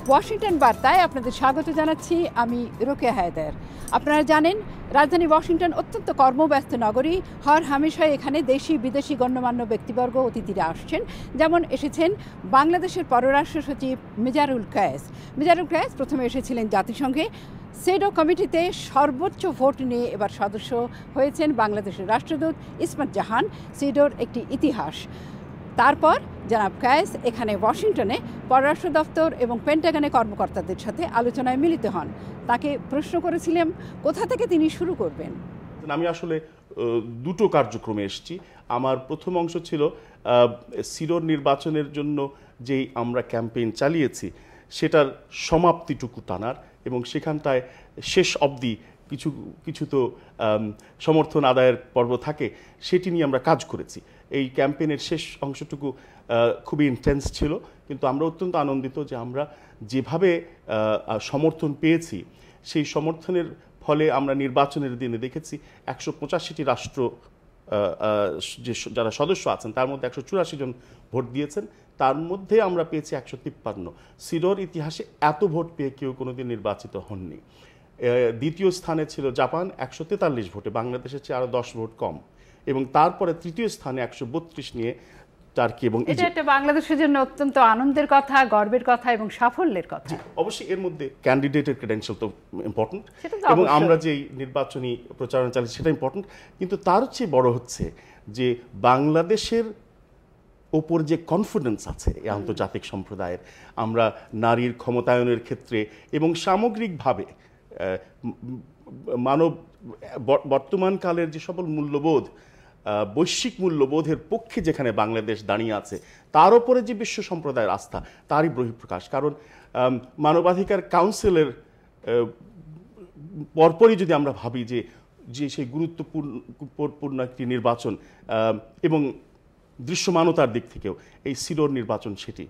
Washington বার্তায় আপনাদের স্বাগত জানাচ্ছি আমি রোকেয়া হায়দার। আপনারা জানেন রাজধানী ওয়াশিংটন অত্যন্ত কর্মব্যস্ত নগরী। হর হামেশাই এখানে দেশি বিদেশি গণ্যমান্য ব্যক্তিবর্গ অতিথিরা আসছেন। যেমন এসেছেন বাংলাদেশের পররাষ্ট্র সচিব মিজানুল কায়েস। মিজানুল কায়েস প্রথমে এসেছিলেন জাতিসংঘে। সেডো কমিটিতে সর্বোচ্চ ভোট নিয়ে এবার সদস্য হয়েছেন বাংলাদেশের রাষ্ট্রদূত ইসমাত জাহান। সেডোর একটি ইতিহাস। তারপর জনাব কায়েস এখানে ওয়াশিংটনে পররাষ্ট্র দপ্তর এবং পেন্টাগনে কর্মকর্তাদের সাথে আলোচনায় মিলিত হন। তাকে প্রশ্ন করেছিলাম কোথা থেকে তিনি শুরু করবেন। আমি আসলে দুটো কার্যক্রমে এসেছি। আমার প্রথম অংশ ছিল সিডোর নির্বাচনের জন্য যেই আমরা ক্যাম্পেইন চালিয়েছি সেটার সমাপ্তিটুকু টানার এবং সেখানটায় শেষ অবধি কিছু কিছু তো সমর্থন আদায়ের পর্ব থাকে, সেটি নিয়ে আমরা কাজ করেছি। এই ক্যাম্পেইনের শেষ অংশটুকু খুবই ইন্টেন্স ছিল, কিন্তু আমরা অত্যন্ত আনন্দিত যে আমরা যেভাবে সমর্থন পেয়েছি সেই সমর্থনের ফলে আমরা নির্বাচনের দিনে দেখেছি 185টি রাষ্ট্র যে যারা সদস্য আছেন তার মধ্যে 184 জন ভোট দিয়েছেন, তার মধ্যে আমরা পেয়েছি 153। সিডোর ইতিহাসে এত ভোট পেয়ে কেউ কোনোদিন নির্বাচিত হননি। দ্বিতীয় স্থানে ছিল জাপান 143 ভোটে, বাংলাদেশের চেয়ে আরও 10 ভোট কম, এবং তারপরে তৃতীয় স্থানে 132 নিয়ে টার্কি এবং এটা একটা বাংলাদেশের জন্য অত্যন্ত আনন্দের কথা, গর্বের কথা এবং সাফল্যের কথা। অবশ্যই এর মধ্যে ক্যান্ডিডেটের ক্রেডেনশিয়াল তো ইম্পর্টেন্ট, এবং আমরা যেই নির্বাচনী প্রচারণা চালিয়েছি সেটা ইম্পর্টেন্ট, কিন্তু তার চেয়ে বড় হচ্ছে যে বাংলাদেশের ওপর যে কনফিডেন্স আছে এই আন্তর্জাতিক সম্প্রদায়ের, আমরা নারীর ক্ষমতায়নের ক্ষেত্রে এবং সামগ্রিকভাবে মানব বর্তমান কালের যে সকল মূল্যবোধ, বৈশ্বিক মূল্যবোধের পক্ষে যেখানে বাংলাদেশ দাঁড়িয়ে আছে, তার উপরে যে বিশ্ব সম্প্রদায়ের আস্থা তারই বহিঃপ্রকাশ। কারণ মানবাধিকার কাউন্সিলের পরপরই যদি আমরা ভাবি যে সেই গুরুত্বপূর্ণ একটি নির্বাচন এবং দৃশ্যমানতার দিক থেকেও এই সিডোর নির্বাচন সেটি।